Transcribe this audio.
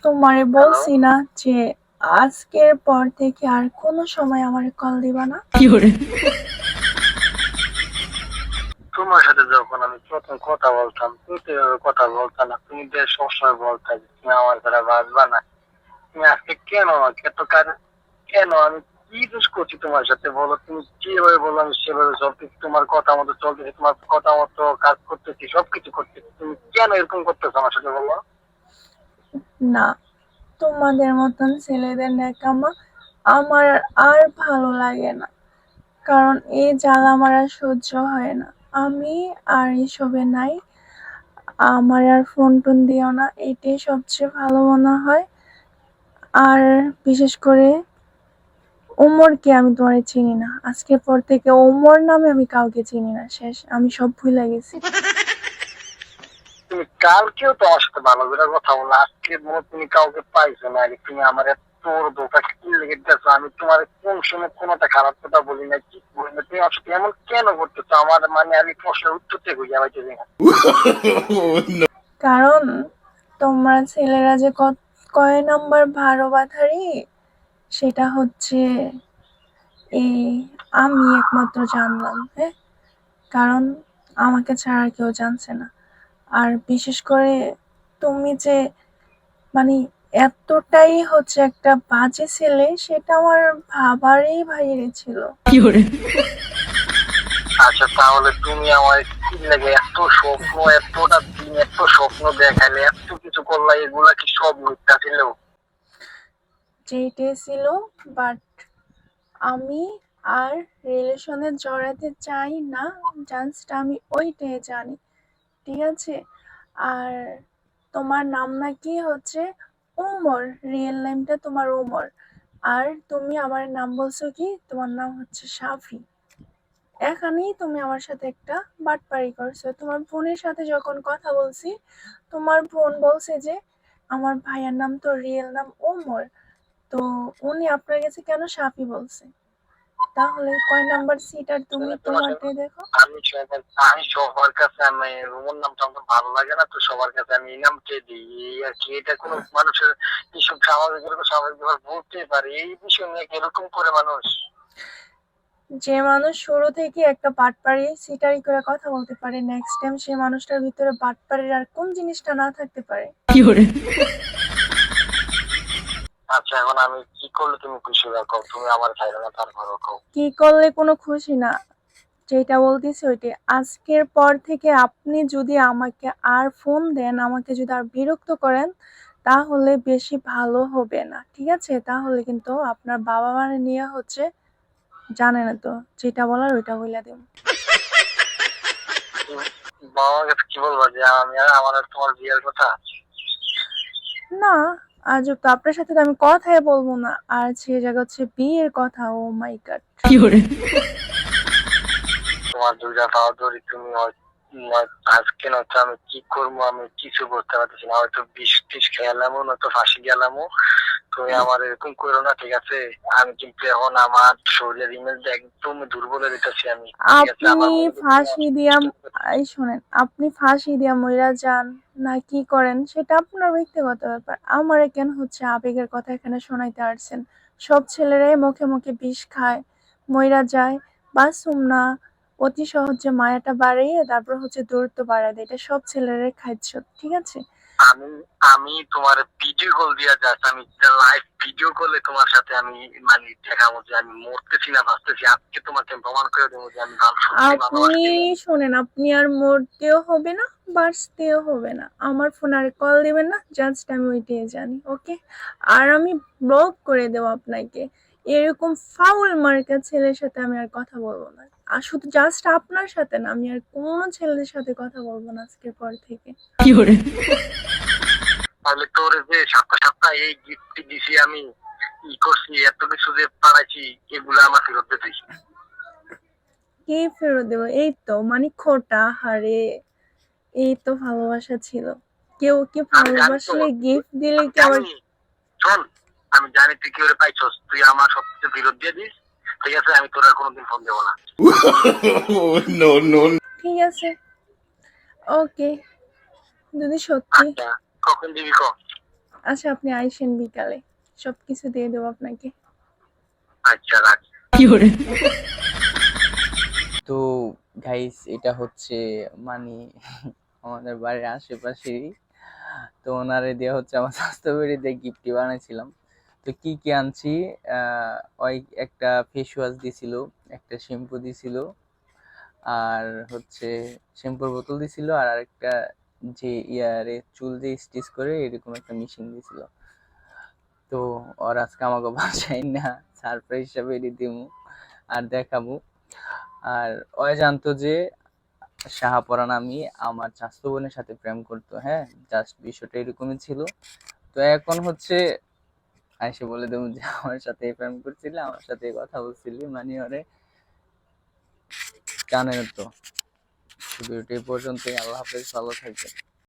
তোমারে হ্যালো, বলছি না যে আজকের পর থেকে আর কোনো সময় আমারে কল দিবা না। তোমার সাথে যখন আমি প্রথম কথা বলতাম তুমি তো এভাবে কথা বলতা না। তুমি যে সবসময় বলতা যে তুমি আমার দ্বারা বাঁচবা না। তুমি আজকে কেন আমাকে এত কেন আমি কি দোষ করছি তোমার সাথে বলো? তুমি যেভাবে বলো আমি সেভাবে চলতেছি, তোমার কথা মতো চলতেছি, তোমার কথা মতো কাজ করতেছি, সবকিছু করতেছি। তুমি কেন এরকম করতেছো আমার সাথে বলো? না, তোমাদের মতন ছেলেদের ন্যাকামা আমার আর ভালো লাগে না, কারণ এই জ্বালা আমার আর সহ্য হয় না। আমি আর এসবে নাই, আমার আর ফোন টোন দিও না, এটাই সবচেয়ে ভালো মনে হয়। আর বিশেষ করে ওমরকে আমি তোমারে চিনি না, আজকের পর থেকে ওমর নামে আমি কাউকে চিনি না, শেষ, আমি সব ভুলে গেছি। তুমি কালকেও তো আমার সাথে ভালো করে কথা বলো, আজকে মনে তুমি কাউকে পাইছো না। আগে তুমি আমার তোর দোকান কি লেগে গেছো? আমি তোমার কোন সময় কোনটা খারাপ কথা বলি না, কি বলি না, তুমি আমার সাথে এমন কেন করতেছো? আমার মানে আমি প্রশ্নের উত্তর থেকে হইয়া পাইতেছি না। কারণ তোমরা ছেলেরা যে কয় নাম্বার ভারো বাঁধারি, সেটা হচ্ছে এই আমি একমাত্র জানলাম, হ্যাঁ। কারণ আমাকে ছাড়া আর কেউ জানছে না। আর বিশেষ করে তুমি যে মানে এতটাই হচ্ছে একটা বাজে ছেলে, সেটা আমার ভাবারই বাইরে ছিল। আচ্ছা, তাহলে তুমি আমার কি লাগে এত স্বপ্ন, এতটা দিন এত স্বপ্ন দেখালে, এত কিছু করলা, এগুলা কি সব মিথ্যা ছিল? যেইটাই ছিল, বাট আমি আর রিলেশনে জড়াতে চাই না, জাস্ট আমি ওইটাই জানি, ঠিক আছে। আর তোমার নাম নাকি হচ্ছে ওমর, রিয়েল নেমটা তোমার ওমর। আর তুমি আমার নাম বলছো কি, তোমার নাম হচ্ছে সাফি। এখানেই তুমি আমার সাথে একটা বাটপারি করছো। তোমার বোনের সাথে যখন কথা বলছি, তোমার বোন বলছে যে আমার ভাইয়ার নাম তো রিয়েল নাম ওমর, তো উনি আপনার কাছে কেন সাফি বলছে? তাহলে কয় নাম্বার সিট আর তুমি আসলে তোমার সাথে তোমারটাই দেখো। আমি সবার কাছে আমি রুমুর নামটা আমার ভালো লাগে না, তো সবার কাছে আমি এই নামটা দিই। এই আর কি, এটা কোনো মানুষের এইসব স্বাভাবিক এরকম স্বাভাবিক ব্যাপার বলতে পারে? এই বিষয় নিয়ে কি এরকম করে মানুষ? যে মানুষ শুরু থেকে একটা বাটপারি সিটারি করে কথা বলতে পারে, নেক্সট টাইম সে মানুষটার ভিতরে বাটপারির আর কোন জিনিসটা না থাকতে পারে? আচ্ছা, এখন আমি কি করলে তুমি খুশি রাখো? তুমি আমার চাইলে না, তারপরও কও। কি করলে কোনো খুশি না, যেটা বলতেছি ওইটাই। আজকের পর থেকে আপনি যদি আমাকে আর ফোন দেন, আমাকে যদি আর বিরক্ত করেন, তাহলে বেশি ভালো হবে না, ঠিক আছে? তাহলে কিন্তু আপনার বাবা মারে নিয়ে হচ্ছে, জানে না তো, যেটা বলার ওইটা বইলা দেব। তুমি বাবা মার কাছে কি বলবা যে আমি আর আমার আর তোমার বিয়ের কথা? না, আজব তো, আপনার সাথে তো আমি কথাই বলবো না, আর সে জায়গা হচ্ছে বিয়ের কথা, ও মাই গড। তোমার দুইটা পা ধরি তুমি আজকে নয়তো আমি কি করবো আমি কিছু করতে পারতেছি না। হয়তো বিষ টিস খেলামো, নয়তো ফাঁসি গেলামো। তুমি আমার এরকম করো না, ঠিক আছে? আমি কিন্তু এখন আমার শরীরের ইমেজ একদম দুর্বল হয়ে যেতেছি আমি, ঠিক আছে? আপনি আমার মনে করছি ফাঁসি দিয়া, এই শোনেন, আপনি ফাঁসি দিয়া মইরা যান না কি করেন সেটা আপনার ব্যক্তিগত ব্যাপার। আমারে কেন হচ্ছে আবেগের কথা এখানে শোনাইতে আসছেন? সব ছেলেরাই মুখে মুখে বিষ খায়, মইরা যায়, বাসুম না, অতি সহজে মায়াটা বাড়িয়ে তারপর হচ্ছে দূরত্ব বাড়ায় দেয়, এটা সব ছেলেরাই খাইছো, ঠিক আছে। আমি আমি তোমার ভিডিও কল দিয়া যাচ্ছি, আমি লাইভ ভিডিও কলে তোমার সাথে আমি মানে দেখাবো যে আমি মরতেছি না বাঁচতেছি। আজকে তোমাকে প্রমাণ করে দেবো যে আমি সত্যি আপনি ভালোবাসি। শোনেন, আপনি আর মরতেও হবে না, বাঁচতেও হবে না, আমার ফোন আর কল দিবেন না, জাস্ট আমি ওইটাই জানি, ওকে। আর আমি ব্লক করে দেবো আপনাকে, এরকম ফাউল মার্কা ছেলের সাথে আমি আর কথা বলবো না। আর শুধু জাস্ট আপনার সাথে না, আমি আর কোনো ছেলের সাথে কথা বলবো না আজকের পর থেকে। তাহলে তোর যে সপ্তাহ সপ্তাহ এই গিফট দিছি আমি, ই করছি, এত কিছু যে পাঠাইছি, এগুলো আমার ফেরত দিতেই। কি ফেরত দেবো? এই তো মানে খোটা, হারে, এই তো ভালোবাসা ছিল। কেউ কি আমি জানি তো, ভালোবাসলে গিফট দিলে আমি কি আবার? জানি। শোন, আমি জানি তুই কি করে পাইছস, তুই আমার সবকিছু ফেরত দিয়ে দিস, ঠিক আছে? আমি তোর আর কোনোদিন ফোন দেবো না। No, no. ঠিক আছে, ওকে, যদি সত্যি। আচ্ছা, কখন দিবি ক? আচ্ছা আপনি আইসেন বিকালে, সবকিছু দিয়ে দেবো আপনাকে। আচ্ছা রাখ। তো গাইস এটা হচ্ছে মানে আমাদের বাড়ির আশেপাশেই। তো ওনারে দিয়ে হচ্ছে আমার স্বাস্থ্যবিধিতে গিফটটি বানাইছিলাম। তো কি কি আনছি, ওই একটা ফেস ওয়াশ দিছিল, একটা শ্যাম্পু দিছিল, আর হচ্ছে শ্যাম্পুর বোতল দিছিল, আর আরেকটা যে ইয়ারে চুল দিয়ে স্টিচ করে এরকম একটা মেশিন দিছিল। তো ওর আজকে আমাকে বাসায় না সারপ্রাইজ হিসাবে এটি দিমু আর দেখাবো। আর ওই জানতো যে শাহাপরান আমি আমার চাচাতো বোনের সাথে প্রেম করতো, হ্যাঁ, জাস্ট বিষয়টা এরকমই ছিল। তো এখন হচ্ছে আইসে বলে দেবো যে আমার সাথে প্রেম করছিলে, আমার সাথে কথা বলছিলি, মানে ওরে জানেন তো। ভিডিওটি এই পর্যন্তই। আল্লাহ হাফেজ, ভালো থাকবেন।